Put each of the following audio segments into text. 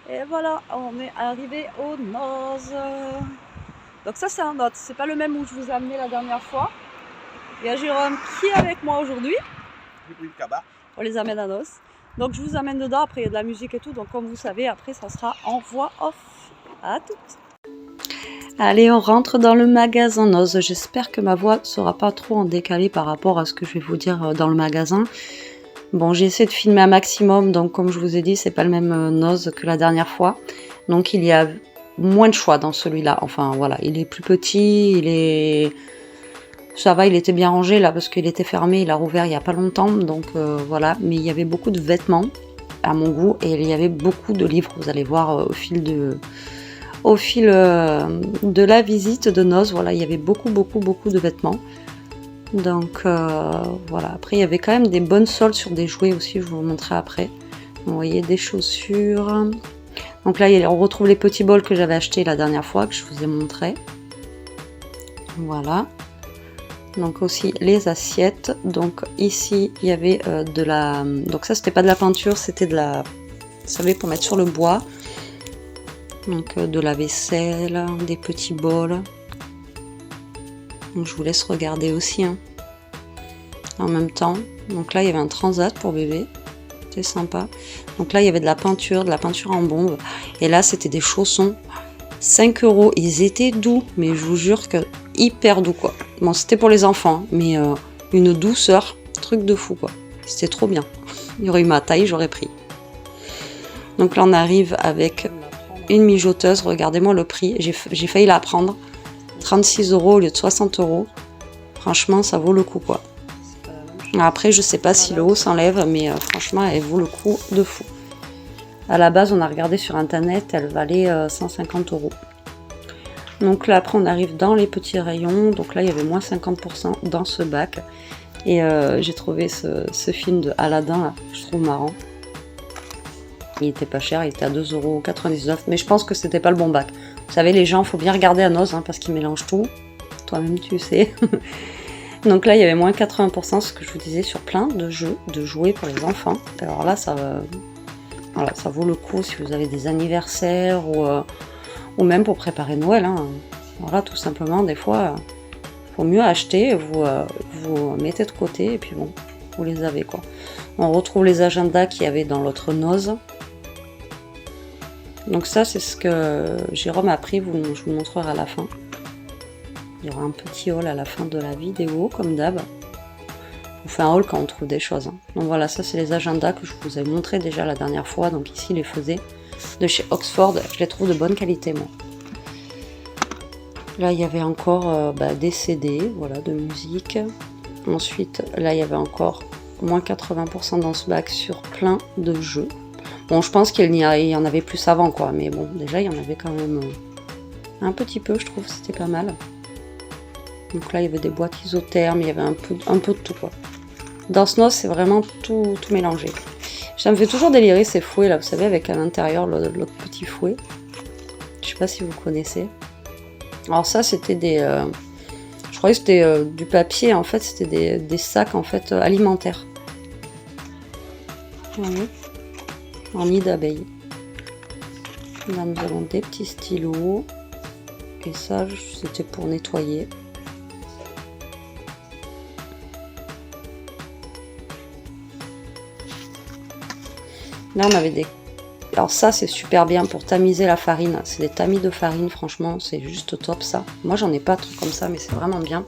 Et voilà, on est arrivé au Noz. Donc ça c'est un autre, c'est pas le même où je vous ai amené la dernière fois. Il y a Jérôme qui est avec moi aujourd'hui. On les amène à Noz. Donc je vous amène dedans, après il y a de la musique et tout. Donc comme vous savez, après ça sera en voix off. À toutes. Allez, on rentre dans le magasin Noz. J'espère que ma voix ne sera pas trop en décalé par rapport à ce que je vais vous dire dans le magasin. Bon, j'ai essayé de filmer un maximum, donc comme je vous ai dit, c'est pas le même Noz que la dernière fois. Donc il y a moins de choix dans celui-là. Enfin voilà, il est plus petit, il est... Ça va, il était bien rangé là parce qu'il était fermé, il a rouvert il y a pas longtemps, donc voilà. Mais il y avait beaucoup de vêtements à mon goût et il y avait beaucoup de livres. Vous allez voir au fil de la visite de Noz, voilà, il y avait beaucoup de vêtements. Donc voilà, après il y avait quand même des bonnes soldes sur des jouets aussi, je vous montrerai après. Vous voyez, des chaussures. Donc là on retrouve les petits bols que j'avais achetés la dernière fois, que je vous ai montré. Voilà. Donc aussi les assiettes. Donc ici il y avait de la... Donc ça c'était pas de la peinture, c'était de la... Vous savez, pour mettre sur le bois. Donc de la vaisselle, des petits bols. Donc je vous laisse regarder aussi hein, en même temps. Donc là il y avait un transat pour bébé, c'était sympa. Donc là il y avait de la peinture en bombe. Et là c'était des chaussons, 5 €. Ils étaient doux, mais je vous jure que hyper doux quoi. Bon c'était pour les enfants, mais une douceur, truc de fou quoi. C'était trop bien. Il y aurait eu ma taille, j'aurais pris. Donc là on arrive avec une mijoteuse, regardez-moi le prix, j'ai failli la prendre. 36 € au lieu de 60 €. Franchement, ça vaut le coup quoi. Après, je sais pas si le haut s'enlève, mais franchement, elle vaut le coup de fou. À la base, on a regardé sur internet, elle valait 150 €. Donc là, après, on arrive dans les petits rayons. Donc là, il y avait moins 50% dans ce bac. Et j'ai trouvé ce film de Aladdin, là, je trouve marrant. Il était pas cher, il était à 2,99 €. Mais je pense que c'était pas le bon bac. Vous savez, les gens, faut bien regarder à Noz, hein, parce qu'ils mélangent tout. Toi-même, tu sais. Donc là, il y avait moins 80%, ce que je vous disais, sur plein de jeux, de jouets pour les enfants. Alors là, voilà, ça vaut le coup si vous avez des anniversaires ou même pour préparer Noël. Hein. Voilà, tout simplement, des fois, il faut mieux acheter, vous mettez de côté et puis bon, vous les avez quoi. On retrouve les agendas qu'il y avait dans l'autre Noz. Donc ça, c'est ce que Jérôme a pris, je vous montrerai à la fin. Il y aura un petit haul à la fin de la vidéo, comme d'hab. On fait un haul quand on trouve des choses. Hein. Donc voilà, ça c'est les agendas que je vous ai montré déjà la dernière fois. Donc ici, les faisais de chez Oxford. Je les trouve de bonne qualité, moi. Là, il y avait encore des CD, voilà, de musique. Ensuite, là, il y avait encore moins 80% dans ce bac sur plein de jeux. Bon, je pense qu'il y en avait plus avant, quoi. Mais bon, déjà, il y en avait quand même un petit peu, je trouve. C'était pas mal. Donc là, il y avait des boîtes isothermes, il y avait un peu de tout, quoi. Dans ce Noz, c'est vraiment tout mélangé. Ça me fait toujours délirer ces fouets, là, vous savez, avec à l'intérieur l'autre petit fouet. Je sais pas si vous connaissez. Alors ça, c'était des... je croyais que c'était du papier, en fait, c'était des sacs, en fait, alimentaires. Voyez, en nid d'abeille. Là, nous avons des petits stylos. Et ça, c'était pour nettoyer. Là, on avait des... Alors ça, c'est super bien pour tamiser la farine. C'est des tamis de farine, franchement, c'est juste top, ça. Moi, j'en ai pas de trucs comme ça, mais c'est vraiment bien.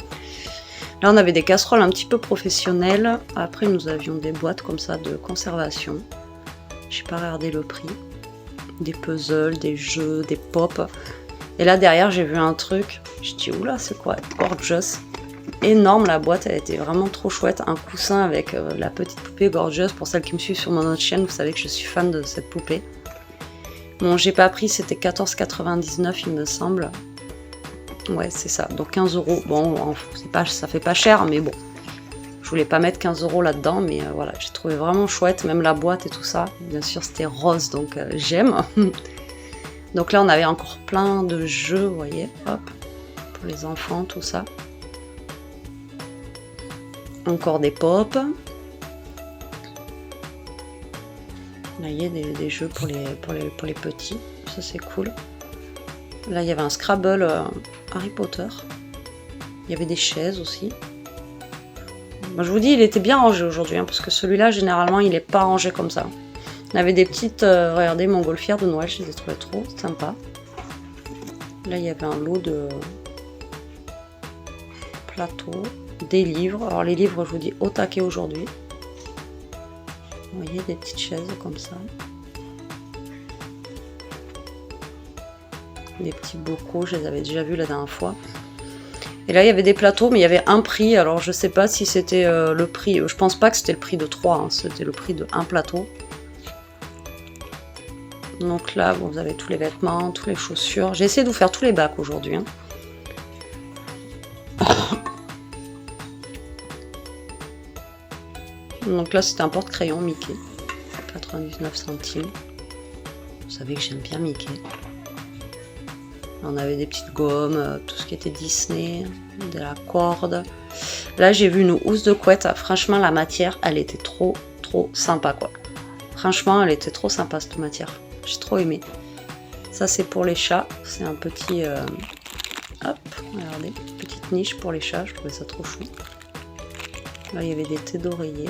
Là, on avait des casseroles un petit peu professionnelles. Après, nous avions des boîtes comme ça de conservation. J'ai pas regardé le prix. Des puzzles, des jeux, des pop. Et là, derrière, j'ai vu un truc. Je dis, oula, c'est quoi? Gorgeous. Énorme, la boîte, elle était vraiment trop chouette. Un coussin avec la petite poupée Gorgeous. Pour celles qui me suivent sur mon autre chaîne, vous savez que je suis fan de cette poupée. Bon, j'ai pas pris, c'était 14,99 il me semble. Ouais, c'est ça, donc 15 €. Bon, ça fait pas cher, mais bon. Je voulais pas mettre 15 € là-dedans, mais voilà, j'ai trouvé vraiment chouette, même la boîte et tout ça. Bien sûr, c'était rose, donc j'aime. Donc là, on avait encore plein de jeux, vous voyez, hop, pour les enfants, tout ça. Encore des pop. Là, il y a des jeux pour les petits. Ça, c'est cool. Là, il y avait un Scrabble Harry Potter. Il y avait des chaises aussi. Moi, je vous dis, il était bien rangé aujourd'hui, hein, parce que celui-là, généralement, il n'est pas rangé comme ça. Il y avait des petites, regardez, montgolfières de Noël, je les ai trouvées trop sympas. Là, il y avait un lot de plateaux, des livres. Alors, les livres, je vous dis, au taquet aujourd'hui. Vous voyez, des petites chaises comme ça. Des petits bocaux, je les avais déjà vus la dernière fois. Et là, il y avait des plateaux, mais il y avait un prix. Alors, je sais pas si c'était le prix. Je pense pas que c'était le prix de 3, hein, c'était le prix de un plateau. Donc là, bon, vous avez tous les vêtements, toutes les chaussures. J'ai essayé de vous faire tous les bacs aujourd'hui. Hein. Donc là, c'était un porte-crayon Mickey. 99 centimes. Vous savez que j'aime bien Mickey. On avait des petites gommes, tout ce qui était Disney, de la corde. Là, j'ai vu une housse de couette. Franchement, la matière, elle était trop sympa, quoi. Franchement, elle était trop sympa, cette matière. J'ai trop aimé. Ça, c'est pour les chats. C'est un petit... hop, regardez. Petite niche pour les chats. Je trouvais ça trop chou. Là, il y avait des thés d'oreiller.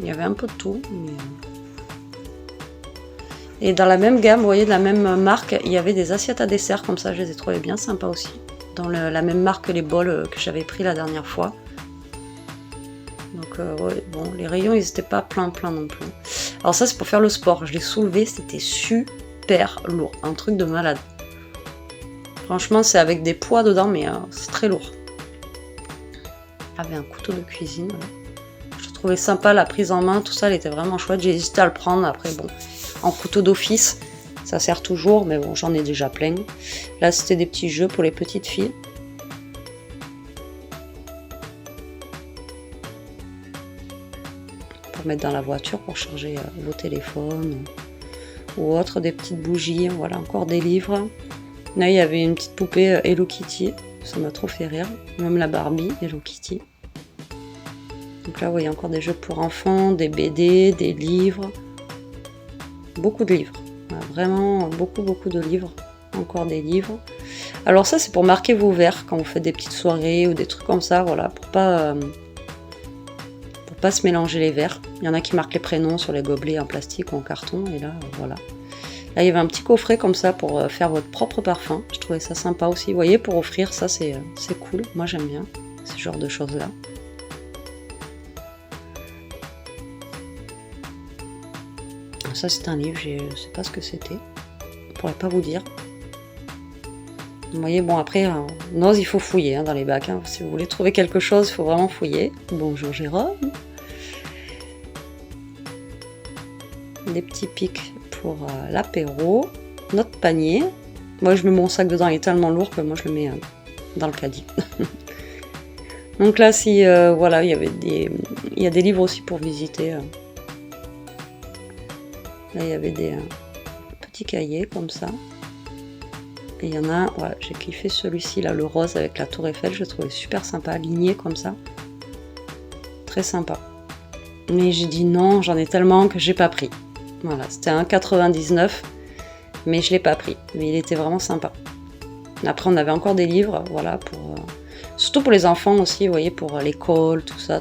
Il y avait un peu de tout. Mais... Et dans la même gamme, vous voyez, de la même marque, il y avait des assiettes à dessert. Comme ça, je les ai trouvées bien sympas aussi. Dans la même marque que les bols que j'avais pris la dernière fois. Donc ouais, bon, les rayons ils n'étaient pas plein non plus. Alors ça c'est pour faire le sport, je l'ai soulevé, c'était super lourd, un truc de malade. Franchement c'est avec des poids dedans mais c'est très lourd. Il y avait un couteau de cuisine, voilà. Je trouvais sympa la prise en main, tout ça elle était vraiment chouette, j'ai hésité à le prendre, après bon, en couteau d'office, ça sert toujours, mais bon j'en ai déjà plein. Là c'était des petits jeux pour les petites filles. Mettre dans la voiture pour charger vos téléphones ou autre, des petites bougies, voilà, encore des livres. Là il y avait une petite poupée Hello Kitty, ça m'a trop fait rire, même la Barbie Hello Kitty. Donc là vous voyez encore des jeux pour enfants, des BD, des livres, beaucoup de livres, voilà, vraiment beaucoup de livres, encore des livres. Alors ça c'est pour marquer vos verres quand vous faites des petites soirées ou des trucs comme ça, voilà, pour pas se mélanger les verres. Il y en a qui marquent les prénoms sur les gobelets en plastique ou en carton et là voilà. Là il y avait un petit coffret comme ça pour faire votre propre parfum. Je trouvais ça sympa aussi. Vous voyez, pour offrir ça c'est cool. Moi j'aime bien ce genre de choses là. Ça c'est un livre, je sais pas ce que c'était. Je pourrais pas vous dire. Vous voyez, bon après, non, il faut fouiller hein, dans les bacs. Hein. Si vous voulez trouver quelque chose, il faut vraiment fouiller. Bonjour Jérôme. Des petits pics pour l'apéro. Notre panier. Moi, je mets mon sac dedans, il est tellement lourd que moi, je le mets dans le caddie. Donc là, si, voilà, il y a des livres aussi pour visiter. Là, il y avait des petits cahiers comme ça. Et il y en a, voilà, j'ai kiffé celui-ci là, le rose avec la tour Eiffel, je le trouvais super sympa, aligné comme ça. Très sympa. Mais j'ai dit non, j'en ai tellement que j'ai pas pris. Voilà, c'était 1,99 €, mais je l'ai pas pris. Mais il était vraiment sympa. Après, on avait encore des livres, voilà, surtout pour les enfants aussi, vous voyez, pour l'école, tout ça.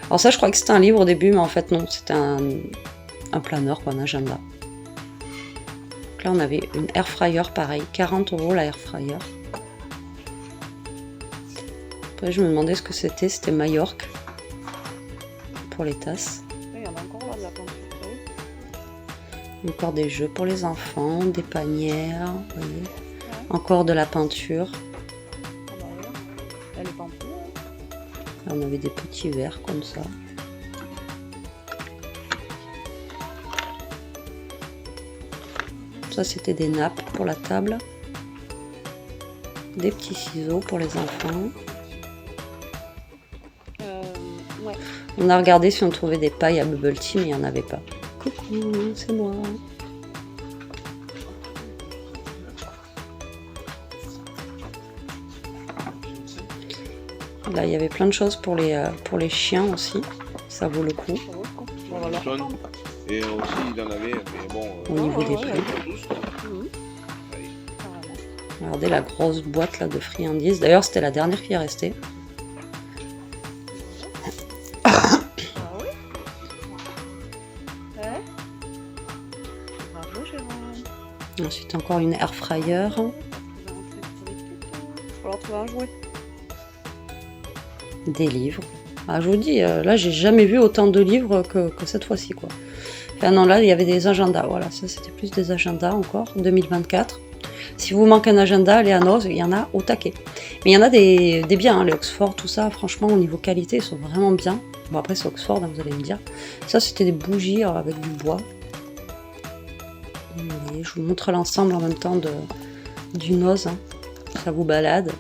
Alors ça, je crois que c'était un livre au début, mais en fait non, c'était un planeur, quoi, un agenda. Là on avait une air fryer pareil, 40 € la air fryer. Après je me demandais ce que c'était Majorque pour les tasses. Il y en a encore là de la peinture. Encore des jeux pour les enfants, des panières, vous voyez. Ouais. Encore de la peinture. Ah bah ouais. Elle est pas en plus. Là on avait des petits verres comme ça. Ça c'était des nappes pour la table, des petits ciseaux pour les enfants. Ouais. On a regardé si on trouvait des pailles à bubble tea mais il n'y en avait pas. Coucou, c'est moi. Là, il y avait plein de choses pour les chiens aussi. Ça vaut le coup. Ça vaut le coup. On va leur Jaune. prendre. Et aussi, il en avait, mais bon. Au niveau des prix. Mhm. Oui. Carrément. Regardez la grosse boîte là de friandises. D'ailleurs, c'était la dernière qui est restée. Ah oui. Ouais. Bravo Jérôme. Ensuite, encore une air fryer. Faut leur trouver un jouet. Des livres. Ah, je vous dis, là, j'ai jamais vu autant de livres que cette fois-ci, quoi. Enfin, non, là, il y avait des agendas. Voilà, ça, c'était plus des agendas encore, 2024. Si vous manquez un agenda, allez à Noz, il y en a au taquet. Mais il y en a des biens, hein, les Oxford, tout ça, franchement, au niveau qualité, ils sont vraiment bien. Bon, après, c'est Oxford, hein, vous allez me dire. Ça, c'était des bougies avec du bois. Et je vous montre l'ensemble en même temps du Noz. Hein. Ça vous balade.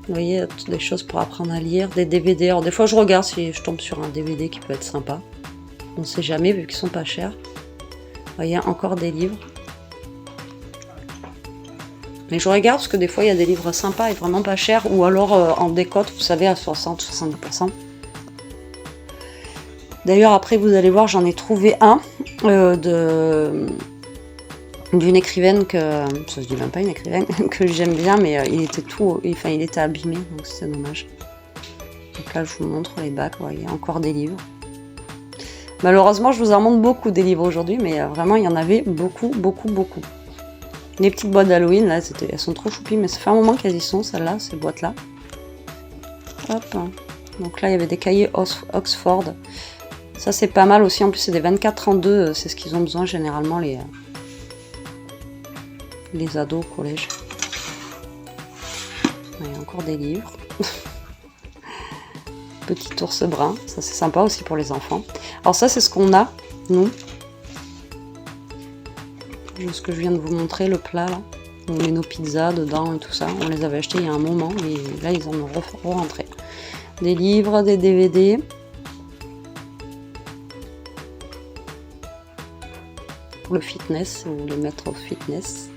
Vous voyez, toutes des choses pour apprendre à lire, des DVD. Alors, des fois, je regarde si je tombe sur un DVD qui peut être sympa. On ne sait jamais, vu qu'ils sont pas chers. Vous voyez, encore des livres. Mais je regarde parce que des fois, il y a des livres sympas et vraiment pas chers. Ou alors en décote, vous savez, à 60-70%. D'ailleurs, après, vous allez voir, j'en ai trouvé un d'une écrivaine que, ça se dit même pas une écrivaine, que j'aime bien, mais il était abîmé, donc c'est dommage. Donc là, je vous montre les bacs, vous voyez, encore des livres. Malheureusement, je vous en montre beaucoup des livres aujourd'hui, mais vraiment, il y en avait beaucoup, beaucoup, beaucoup. Les petites boîtes d'Halloween, là, elles sont trop choupies, mais ça fait un moment qu'elles y sont, celles-là, ces boîtes-là. Hop. Donc là, il y avait des cahiers Oxford. Ça, c'est pas mal aussi, en plus, c'est des 24-32, c'est ce qu'ils ont besoin généralement, les ados au collège. Il y a encore des livres. Petit ours brun, ça c'est sympa aussi pour les enfants. Alors ça c'est ce qu'on a, nous. Ce que je viens de vous montrer, le plat là. On met nos pizzas dedans et tout ça. On les avait achetés il y a un moment, mais là ils en ont re-rentré. Des livres, des DVD. Pour le fitness, si vous voulez mettre au fitness.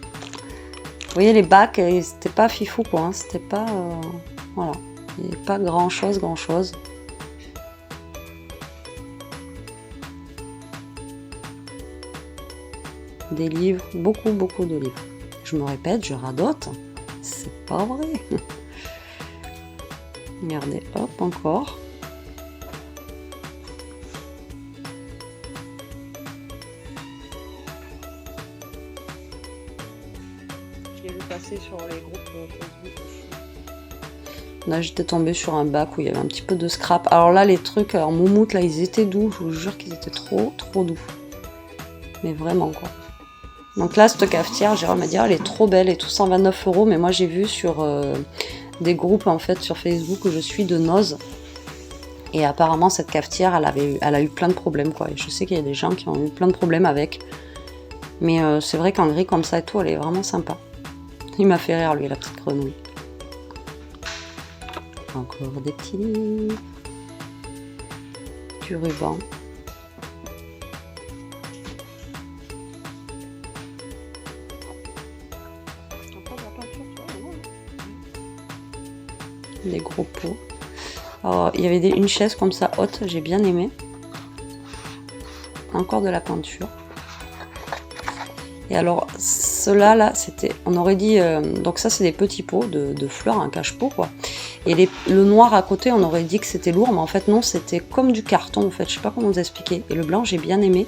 Vous voyez les bacs, c'était pas fifou quoi, hein, c'était pas... voilà, il n'y avait pas grand chose. Des livres, beaucoup de livres. Je me répète, je radote, c'est pas vrai. Regardez, hop, encore. Sur les groupes Facebook. Là j'étais tombée sur un bac où il y avait un petit peu de scrap. Alors là les trucs en moumoute là ils étaient doux, je vous jure qu'ils étaient trop doux. Mais vraiment quoi. Donc là cette cafetière, Jérôme m'a dit elle est trop belle et tout, 129 €. Mais moi j'ai vu sur des groupes en fait sur Facebook où je suis de Noz. Et apparemment cette cafetière elle a eu plein de problèmes quoi. Et je sais qu'il y a des gens qui ont eu plein de problèmes avec. Mais c'est vrai qu'en gris comme ça et tout elle est vraiment sympa. Il m'a fait rire, lui, la petite grenouille. Encore des petits livres. Du ruban. Des gros pots. Alors, il y avait une chaise comme ça, haute, j'ai bien aimé. Encore de la peinture. Et alors, ceux-là, là, c'était, on aurait dit, donc ça c'est des petits pots de fleurs, un cache-pot quoi. Et le noir à côté, on aurait dit que c'était lourd, mais en fait non, c'était comme du carton en fait, je sais pas comment vous expliquer. Et le blanc, j'ai bien aimé.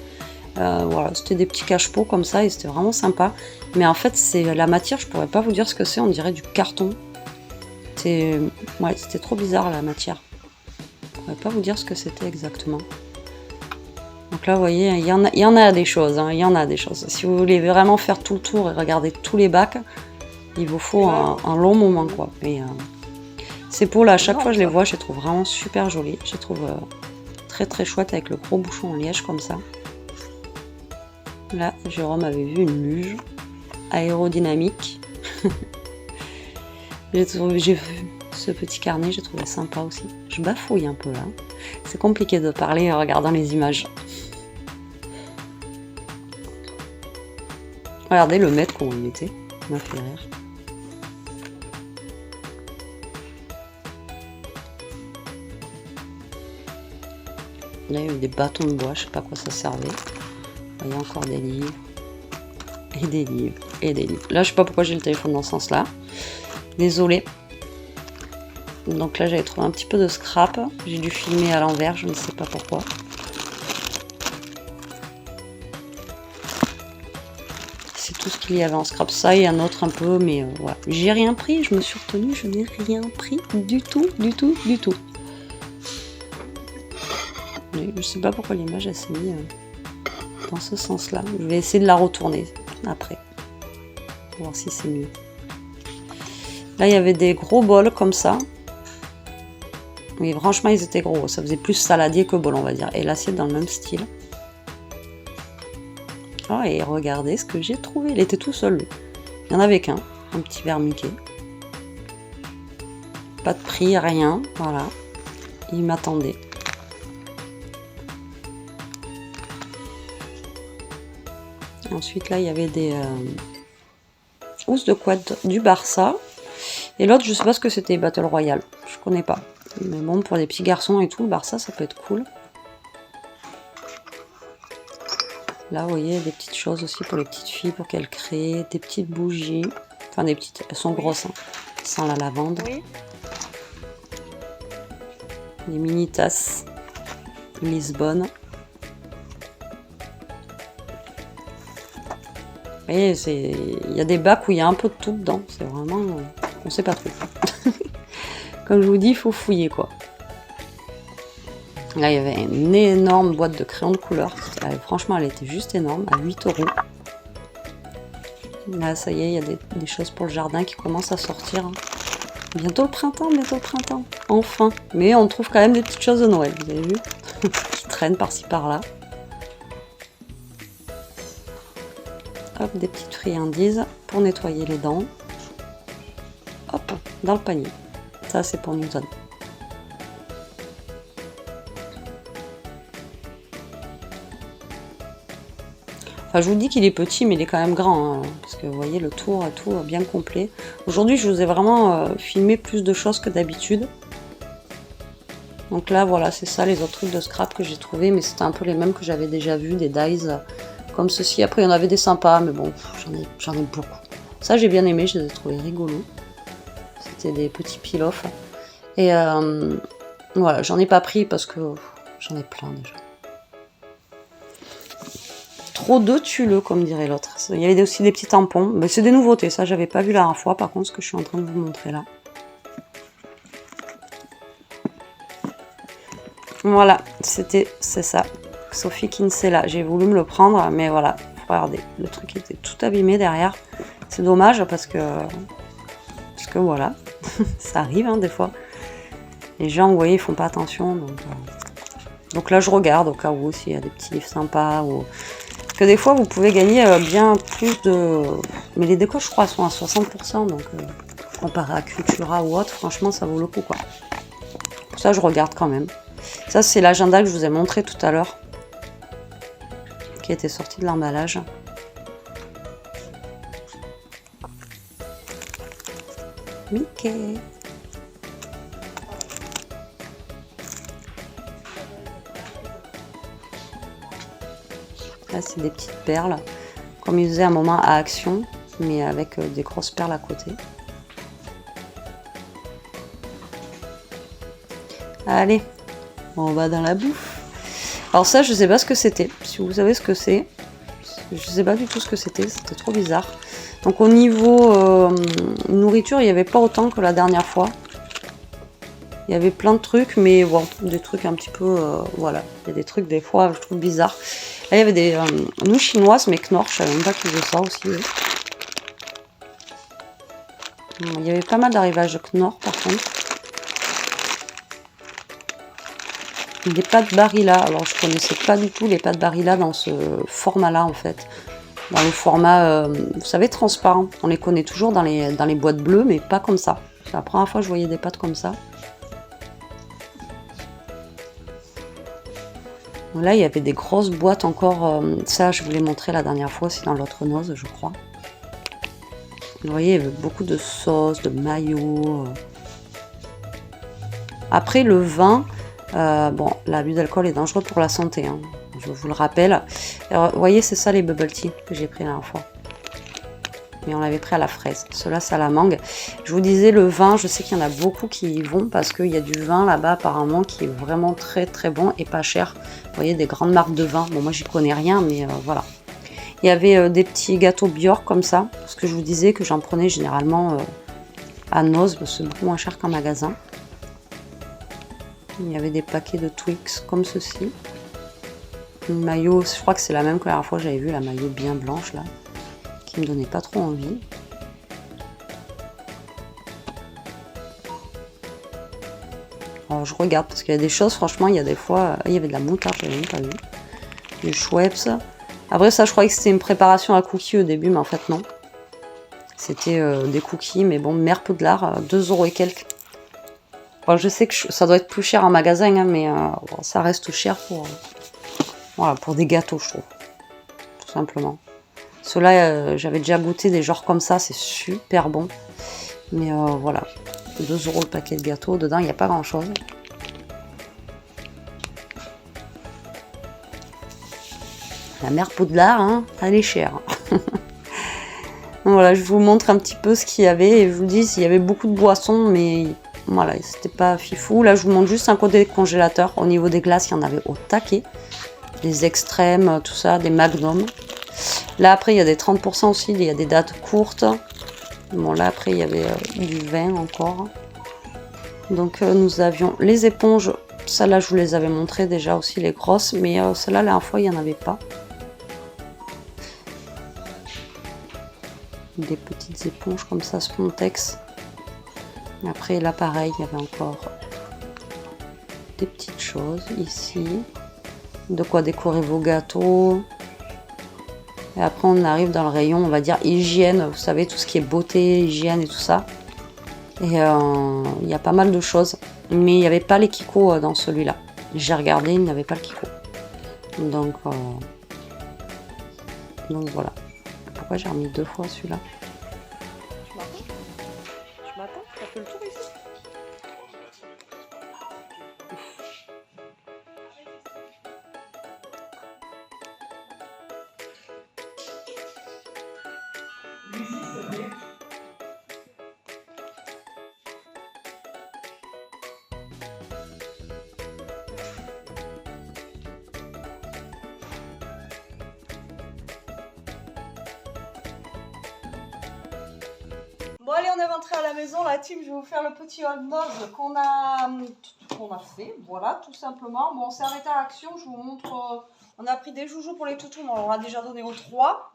Voilà, c'était des petits cache-pots comme ça et c'était vraiment sympa. Mais en fait, c'est la matière, je pourrais pas vous dire ce que c'est, on dirait du carton. Ouais, c'était trop bizarre la matière. Je pourrais pas vous dire ce que c'était exactement. Donc là, vous voyez, il y en a des choses, hein, il y en a des choses. Si vous voulez vraiment faire tout le tour et regarder tous les bacs, il vous faut un long moment, quoi. Mais ces pots-là, à chaque fois que je les vois, je les trouve vraiment super jolis. Je les trouve très chouettes avec le gros bouchon en liège comme ça. Là, Jérôme avait vu une luge aérodynamique. J'ai vu ce petit carnet, j'ai trouvé sympa aussi. Je bafouille un peu là. C'est compliqué de parler en regardant les images. Regardez le mètre comment il était. Ça m'a fait rire. Là, il y a eu des bâtons de bois, je sais pas à quoi ça servait. Il y a encore des livres. Et des livres. Et des livres. Là, je sais pas pourquoi j'ai le téléphone dans ce sens-là. Désolée. Donc là, j'avais trouvé un petit peu de scrap. J'ai dû filmer à l'envers, je ne sais pas pourquoi. C'est tout ce qu'il y avait en scrap. Ça et un autre un peu, mais voilà. J'ai rien pris, je me suis retenue, je n'ai rien pris du tout, du tout, du tout. Mais je sais pas pourquoi l'image elle s'est mise dans ce sens-là. Je vais essayer de la retourner après. Pour voir si c'est mieux. Là, il y avait des gros bols comme ça. Mais franchement, ils étaient gros. Ça faisait plus saladier que bol, on va dire. Et l'assiette dans le même style. Oh, et regardez ce que j'ai trouvé. Il était tout seul, lui. Il n'y en avait qu'un. Un petit verre Mickey. Pas de prix, rien. Voilà. Il m'attendait. Ensuite, là, il y avait des housses de quad du Barça. Et l'autre, je sais pas ce que c'était, Battle Royale. Je connais pas. Mais bon, pour les petits garçons et tout, le Barça, ça peut être cool. Là, vous voyez, des petites choses aussi pour les petites filles, pour qu'elles créent. Des petites bougies. Enfin, des petites... Elles sont grosses, hein. Sans la lavande. Oui. Des mini-tasses. Lisbonne. Et il y a des bacs où il y a un peu de tout dedans. C'est vraiment... on sait pas trop. Comme je vous dis, il faut fouiller, quoi. Là, il y avait une énorme boîte de crayons de couleur. Franchement, elle était juste énorme, à 8 €. Là, ça y est, il y a des choses pour le jardin qui commencent à sortir. Bientôt le printemps, bientôt le printemps. Enfin. Mais on trouve quand même des petites choses de Noël, vous avez vu, qui traînent par-ci par-là. Hop, des petites friandises pour nettoyer les dents. Hop, dans le panier. Ça, c'est pour Newton. Enfin, je vous dis qu'il est petit, mais il est quand même grand. Hein, parce que vous voyez, le tour est tout bien complet. Aujourd'hui, je vous ai vraiment filmé plus de choses que d'habitude. Donc là, voilà, c'est ça, les autres trucs de scrap que j'ai trouvé. Mais c'était un peu les mêmes que j'avais déjà vus, des dies comme ceci. Après, il y en avait des sympas, mais bon, j'en ai beaucoup. Ça, j'ai bien aimé, je les ai trouvés rigolos. C'était des petits peel-off. Et voilà, j'en ai pas pris parce que j'en ai plein déjà. Trop de tulle, comme dirait l'autre. Il y avait aussi des petits tampons. Mais c'est des nouveautés, ça j'avais pas vu la dernière fois. Par contre, ce que je suis en train de vous montrer là. Voilà, c'est ça. Sophie Kinsella. J'ai voulu me le prendre, mais voilà. Regardez, le truc était tout abîmé derrière. C'est dommage parce que voilà, ça arrive hein, des fois. Les gens, vous voyez, ils font pas attention. Donc là, je regarde au cas où s'il y a des petits livres sympas ou... que des fois vous pouvez gagner bien plus de... Mais les décos je crois sont à 60%, donc comparé à Cultura ou autre, franchement ça vaut le coup quoi. Pour ça je regarde quand même. Ça c'est l'agenda que je vous ai montré tout à l'heure, qui était sorti de l'emballage. Mickey. Là, c'est des petites perles, comme ils faisaient un moment à Action, mais avec des grosses perles à côté. Allez, on va dans la bouffe. Alors ça, je sais pas ce que c'était. Si vous savez ce que c'est, je sais pas du tout ce que c'était trop bizarre. Donc au niveau nourriture, il n'y avait pas autant que la dernière fois. Il y avait plein de trucs, mais bon, des trucs un petit peu, voilà. Il y a des trucs des fois, je trouve bizarres. Là, il y avait des nouilles chinoises, mais Knorr, je savais même pas qu'ils faisaient ça aussi. Oui. Il y avait pas mal d'arrivages de Knorr, par contre. Des pâtes Barilla. Alors, je connaissais pas du tout les pâtes Barilla dans ce format-là, en fait. Dans le format, vous savez, transparent. On les connaît toujours dans les boîtes bleues, mais pas comme ça. C'est la première fois que je voyais des pâtes comme ça. Là, il y avait des grosses boîtes encore. Ça, je vous l'ai montré la dernière fois, c'est dans l'autre nose, je crois. Vous voyez, il y avait beaucoup de sauces, de mayo. Après, le vin, Bon, l'abus d'alcool est dangereux pour la santé, hein, je vous le rappelle. Alors, vous voyez, c'est ça les bubble tea que j'ai pris la dernière fois. Mais on l'avait pris à la fraise. Ceux-là, c'est à la mangue. Je vous disais, le vin, je sais qu'il y en a beaucoup qui y vont parce qu'il y a du vin là-bas apparemment qui est vraiment très très bon et pas cher. Vous voyez, des grandes marques de vin. Bon, moi, j'y connais rien, mais voilà. Il y avait des petits gâteaux Björk comme ça. Parce que je vous disais que j'en prenais généralement à Noz, c'est beaucoup moins cher qu'en magasin. Il y avait des paquets de Twix comme ceci. Une maillot, je crois que c'est la même que la dernière fois, j'avais vu la maillot bien blanche là. Qui me donnait pas trop envie. Alors je regarde parce qu'il y a des choses, franchement, il y a des fois, il y avait de la moutarde, j'avais même pas vu. Du Schweppes. Après ça, je croyais que c'était une préparation à cookies au début, mais en fait non. C'était des cookies, mais bon, Mère Poudlard, 2 € et quelques. Bon, je sais que ça doit être plus cher en magasin, hein, mais bon, ça reste cher pour, voilà, pour des gâteaux, je trouve. Tout simplement. Ceux-là, j'avais déjà goûté des genres comme ça, c'est super bon. Mais voilà, 2 € le paquet de gâteaux, dedans il n'y a pas grand-chose. La Mère Poudlard, hein, elle est chère. Voilà, je vous montre un petit peu ce qu'il y avait. Et je vous dis, il y avait beaucoup de boissons, mais voilà, c'était pas fifou. Là, je vous montre juste un côté congélateur. Au niveau des glaces, il y en avait au taquet. Des extrêmes, tout ça, des magnums. Là, après, il y a des 30% aussi, il y a des dates courtes. Bon, là, après, il y avait du vin encore. Donc, nous avions les éponges. Celles-là, je vous les avais montrées déjà aussi, les grosses. Mais celles-là, la dernière fois, il n'y en avait pas. Des petites éponges comme ça, Spontex. Après, là, pareil, il y avait encore des petites choses ici. De quoi décorer vos gâteaux. Et après, on arrive dans le rayon, on va dire, hygiène. Vous savez, tout ce qui est beauté, hygiène et tout ça. Et il y a pas mal de choses. Mais il n'y avait pas les Kiko dans celui-là. J'ai regardé, il n'y avait pas le Kiko. Donc voilà. Pourquoi j'ai remis 2 fois celui-là? Tu m'attends? T'as fait le tour ici? Bon allez, on est rentré à la maison, la team, je vais vous faire le petit hot dog qu'on a fait, voilà, tout simplement. Bon, on s'est arrêté à Action, je vous montre, on a pris des joujoux pour les toutous, mais on leur a déjà donné aux 3.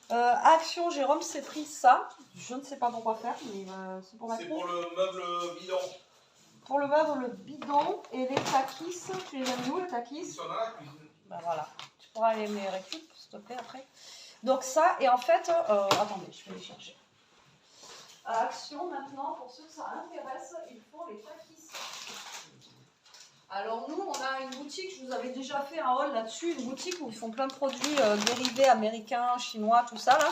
Action, Jérôme s'est pris ça, je ne sais pas pourquoi faire, mais c'est pour ma C'est pour le meuble bidon. Pour le meuble bidon et les takis, tu les as mis où les takis? Ils sont dans la cuisine. Ben voilà, tu pourras aller me récupérer, s'il te plaît, après. Donc ça, et en fait, attendez, je vais les chercher. À Action, maintenant, pour ceux que ça intéresse, il faut les takis. Alors nous, on a une boutique, je vous avais déjà fait un haul là-dessus, une boutique où ils font plein de produits dérivés américains, chinois, tout ça là.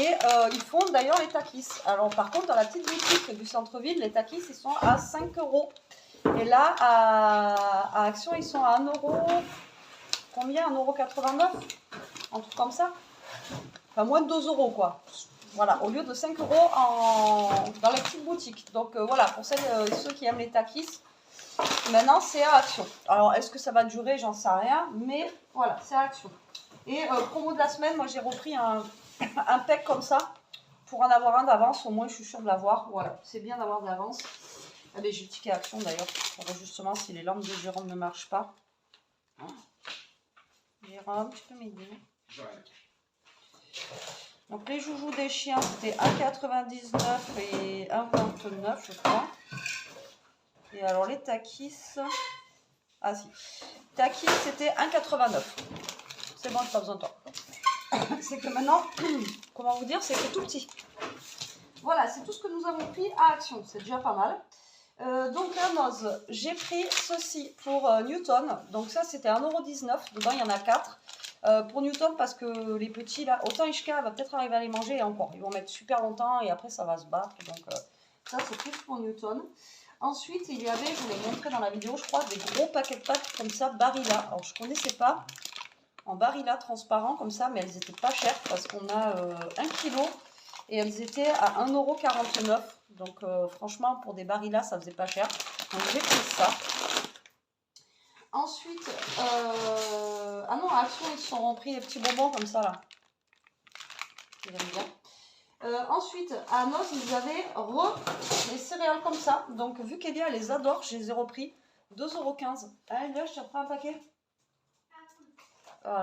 Et ils font d'ailleurs les takis. Alors par contre, dans la petite boutique du centre-ville, les takis, ils sont à 5 €. Et là, à Action, ils sont à 1 €, combien? 1,89 €? Un truc comme ça. Enfin, moins de 2 € quoi. Voilà, au lieu de 5 € dans la petite boutique. Donc voilà, pour celles et ceux qui aiment les takis, maintenant c'est à Action. Alors est-ce que ça va durer? J'en sais rien, mais voilà, c'est à Action. Et promo de la semaine, moi j'ai repris un pack comme ça, pour en avoir un d'avance, au moins je suis sûre de l'avoir. Voilà, c'est bien d'avoir de l'avance. Ah ben, j'ai le ticket Action d'ailleurs, pour voir justement si les lampes de Jérôme ne marchent pas. Jérôme, tu peux m'aider? Ouais. Donc les joujoux des chiens, c'était 1,99 € et 1,29 € je crois. Et alors les takis, ah si, takis c'était 1,89 €. C'est bon, j'ai pas besoin de toi. C'est que maintenant, comment vous dire, c'est que c'est tout petit. Voilà, c'est tout ce que nous avons pris à Action, c'est déjà pas mal. Donc la Noz, j'ai pris ceci pour Newton. Donc ça c'était 1,19 €, dedans il y en a 4. Pour Newton parce que les petits là, autant Ishka va peut-être arriver à les manger et encore, ils vont mettre super longtemps et après ça va se battre. Donc ça c'est plus pour Newton. Ensuite, il y avait, je vous l'ai montré dans la vidéo, je crois, des gros paquets de pâtes comme ça, Barilla. Alors, je ne connaissais pas, en Barilla transparent comme ça, mais elles n'étaient pas chères parce qu'on a 1 kg et elles étaient à 1,49 €. Donc, franchement, pour des Barilla, ça faisait pas cher. Donc, j'ai pris ça. Ensuite, ah non, à Action, ils se sont repris les petits bonbons comme ça, là. J'aime bien. Ensuite, à Noz, ils avaient les céréales comme ça. Donc, vu qu'Elia les adore, je les ai repris 2,15 €. Ah, Elia, je t'ai repris un paquet.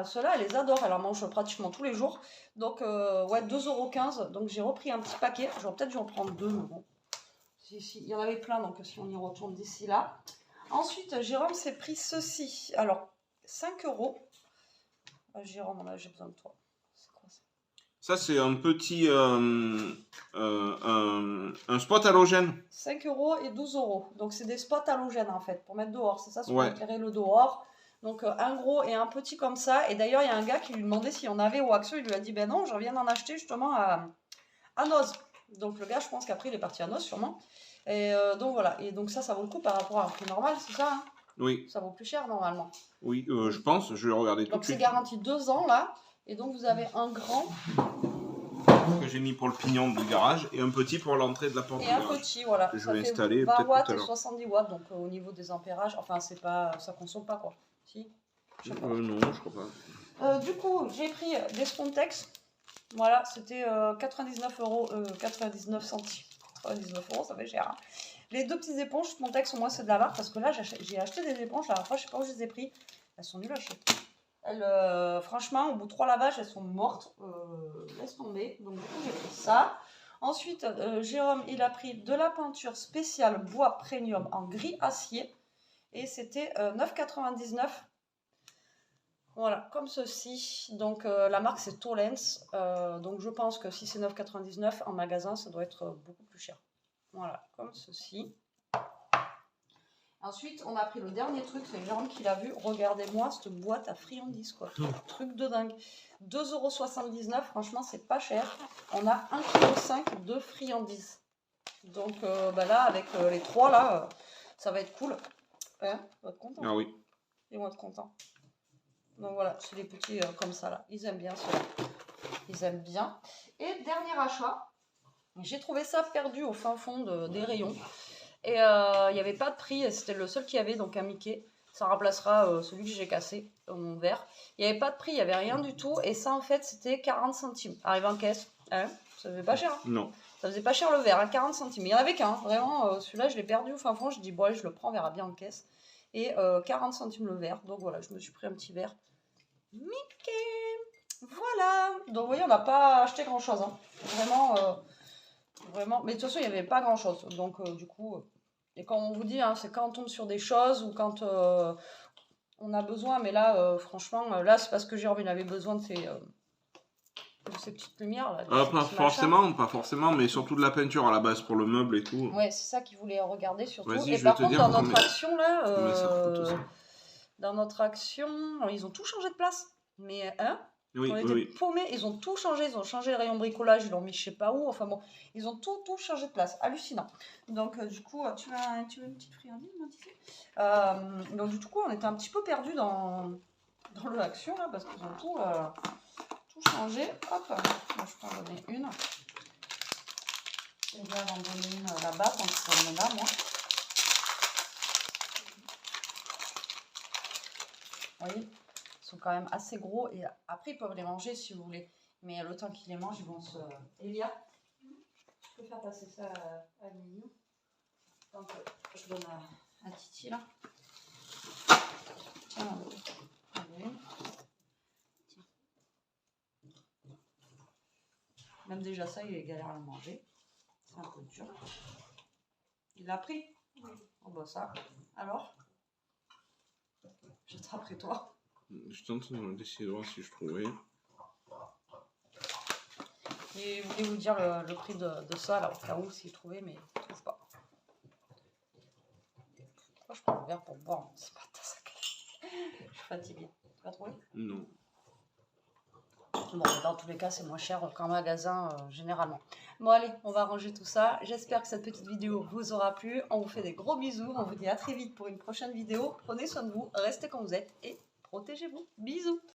Ceux-là, elle les adore. Elle en mange pratiquement tous les jours. Donc, ouais, 2,15 €. Donc, j'ai repris un petit paquet. J'aurais peut-être dû en prendre 2, mais bon. Il y en avait plein, donc si on y retourne d'ici là. Ensuite, Jérôme s'est pris ceci. Alors, 5 €. Jérôme, là, j'ai besoin de toi. Ça, c'est un petit un spot halogène. 5 € et 12 €. Donc, c'est des spots halogènes, en fait, pour mettre dehors. C'est ça, ce qu'on Ouais. éclairait le dehors. Donc, un gros et un petit comme ça. Et d'ailleurs, il y a un gars qui lui demandait s'il y en avait au Axo. Il lui a dit, ben non, je viens d'en acheter justement à Noz. Donc, le gars, je pense qu'après, il est parti à Noz, sûrement. Et donc, voilà. Et donc, ça vaut le coup par rapport à un prix normal, c'est ça, hein? Oui. Ça vaut plus cher, normalement. Oui, je pense. Je vais regarder tout de Donc, suite. c'est garanti 2 ans, là. Et donc, vous avez un grand Que j'ai mis pour le pignon du garage et un petit pour l'entrée de la porte et du un garage. petit, voilà. Que je Ça vais fait installer 20 peut-être watts tout à et l'heure. 70 watts. Donc, au niveau des ampérages, enfin, c'est pas, ça consomme pas, quoi. Si? Je sais pas. Non, je crois pas. Du coup, j'ai pris des Spontex. Voilà, c'était 99 €, 99 centimes. 99 €, ça fait cher. Hein. Les 2 petites éponges Spontex, au moins c'est de la marque, parce que là, j'ai acheté des éponges, la dernière fois, je sais pas où je les ai pris. Elles sont nulles à chier. Franchement, au bout de 3 lavages, elles sont mortes. Laisse tomber. Donc, du coup, j'ai pris ça. Ensuite, Jérôme, il a pris de la peinture spéciale bois premium en gris acier. Et c'était 9,99 €. Voilà, comme ceci. Donc, la marque, c'est Tollens. Donc, je pense que si c'est 9,99 € en magasin, ça doit être beaucoup plus cher. Voilà, comme ceci. Ensuite, on a pris le dernier truc, c'est Jérôme qui l'a vu. Regardez-moi cette boîte à friandises, quoi. Truc de dingue. 2,79 €, franchement, c'est pas cher. On a 1,5 kg de friandises. Donc, là, avec les 3, là, ça va être cool. Hein, tu vas être content. Ah oui. Ils vont être contents. Donc voilà, c'est les petits comme ça là. Ils aiment bien ceux-là. Ils aiment bien. Et dernier achat, j'ai trouvé ça perdu au fin fond des rayons. Et il n'y avait pas de prix, c'était le seul qu'il y avait, donc un Mickey. Ça remplacera celui que j'ai cassé, mon verre. Il n'y avait pas de prix, il n'y avait rien du tout. Et ça, en fait, c'était 40 centimes. Arrive en caisse. Hein, ça faisait pas cher. Hein. Non. Ça faisait pas cher le verre, hein, 40 centimes. Il n'y en avait qu'un. Vraiment, celui-là, je l'ai perdu au fin fond. Je dis, bon, allez, je le prends, on verra bien en caisse. Et 40 centimes le verre. Donc voilà, je me suis pris un petit verre. Mickey, voilà. Donc vous voyez, on n'a pas acheté grand chose. Hein. Vraiment. Mais de toute façon, il n'y avait pas grand chose. Donc du coup, et quand on vous dit, hein, c'est quand on tombe sur des choses ou quand on a besoin. Mais là, franchement, là, c'est parce que Jérôme il avait besoin de ces petites lumières. Là, pas forcément, mais surtout de la peinture à la base pour le meuble et tout. Ouais, c'est ça qu'il voulait regarder surtout. Vas-y, Et par contre, dans notre combien... action là, combien ça coûte, ça. dans notre action, ils ont tout changé de place. Mais hein, Oui, on était paumés, ils ont tout changé. Ils ont changé le rayon bricolage, ils l'ont mis je sais pas où. Enfin bon, ils ont tout changé de place. Hallucinant. Donc du coup, tu as une petite friandise, moi, tu sais. Donc du coup, on était un petit peu perdus dans le action là parce qu'ils ont tout changé. Hop, moi, je peux en donner une. Et bien, j'en donne une là-bas quand on en a, moi. Vous voyez, ils sont quand même assez gros et après ils peuvent les manger si vous voulez. Mais le temps qu'ils les mangent, ils vont se... Elia, je peux faire passer ça à Lily. Donc je donne à Titi là. Tiens, allez. Tiens. Même déjà ça, il est galère à le manger. C'est un peu dur. Il l'a pris? Oui. Oh bah ça. Alors? J'étais après toi. J'étais en train d'essayer de voir si je trouvais. Et vous voulez vous dire le prix de ça, là, au cas où, s'il trouvait, mais je ne trouve pas. Pourquoi je prends le verre pour boire? C'est pas ta sac. Je suis fatiguée. Tu l'as trouvé? Non. Bon, dans tous les cas, c'est moins cher qu'en magasin, généralement. Bon allez, on va ranger tout ça. J'espère que cette petite vidéo vous aura plu. On vous fait des gros bisous. On vous dit à très vite pour une prochaine vidéo. Prenez soin de vous, restez comme vous êtes et protégez-vous. Bisous.